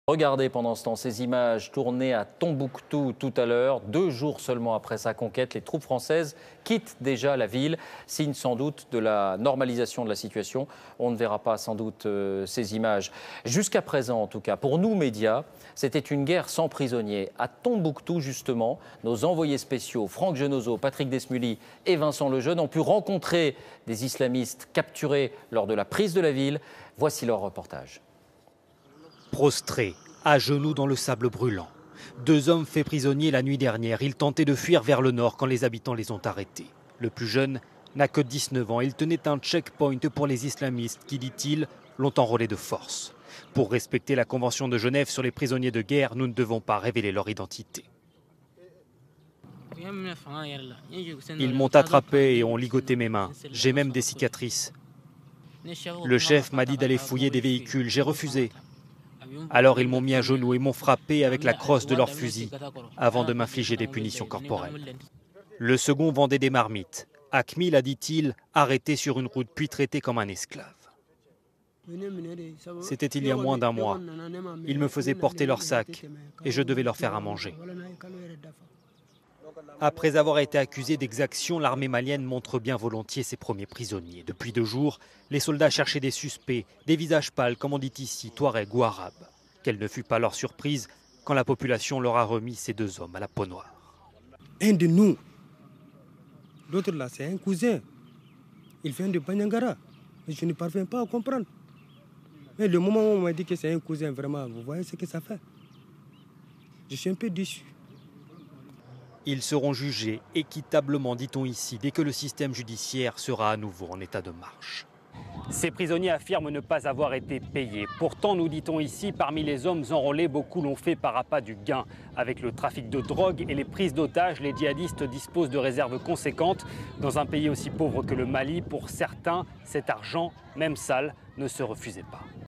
Regardez pendant ce temps ces images tournées à Tombouctou tout à l'heure. 2 jours seulement après sa conquête, les troupes françaises quittent déjà la ville, signe sans doute de la normalisation de la situation. On ne verra pas sans doute ces images. Jusqu'à présent, en tout cas, pour nous médias, c'était une guerre sans prisonniers. À Tombouctou, justement, nos envoyés spéciaux, Franck Genozo, Patrick Desmully et Vincent Lejeune, ont pu rencontrer des islamistes capturés lors de la prise de la ville. Voici leur reportage. Prostrés, à genoux dans le sable brûlant. 2 hommes faits prisonniers la nuit dernière. Ils tentaient de fuir vers le nord quand les habitants les ont arrêtés. Le plus jeune n'a que 19 ans. Il tenait un checkpoint pour les islamistes qui, dit-il, l'ont enrôlé de force. Pour respecter la Convention de Genève sur les prisonniers de guerre, nous ne devons pas révéler leur identité. Ils m'ont attrapé et ont ligoté mes mains. J'ai même des cicatrices. Le chef m'a dit d'aller fouiller des véhicules. J'ai refusé. Alors ils m'ont mis à genoux et m'ont frappé avec la crosse de leur fusil avant de m'infliger des punitions corporelles. Le second vendait des marmites. Akmil a, dit-il, arrêté sur une route puis traité comme un esclave. C'était il y a moins d'1 mois. Ils me faisaient porter leur sac et je devais leur faire à manger. Après avoir été accusé d'exaction, l'armée malienne montre bien volontiers ses premiers prisonniers. Depuis 2 jours, les soldats cherchaient des suspects, des visages pâles, comme on dit ici, touaregs ou arabes. Quelle ne fut pas leur surprise quand la population leur a remis ces 2 hommes à la peau noire. Un de nous, l'autre là, c'est un cousin. Il vient de Banyangara, mais je ne parviens pas à comprendre. Mais le moment où on m'a dit que c'est un cousin, vraiment, vous voyez ce que ça fait. Je suis un peu déçu. Ils seront jugés équitablement, dit-on ici, dès que le système judiciaire sera à nouveau en état de marche. Ces prisonniers affirment ne pas avoir été payés. Pourtant, nous dit-on ici, parmi les hommes enrôlés, beaucoup l'ont fait par appât du gain. Avec le trafic de drogue et les prises d'otages, les djihadistes disposent de réserves conséquentes. Dans un pays aussi pauvre que le Mali, pour certains, cet argent, même sale, ne se refusait pas.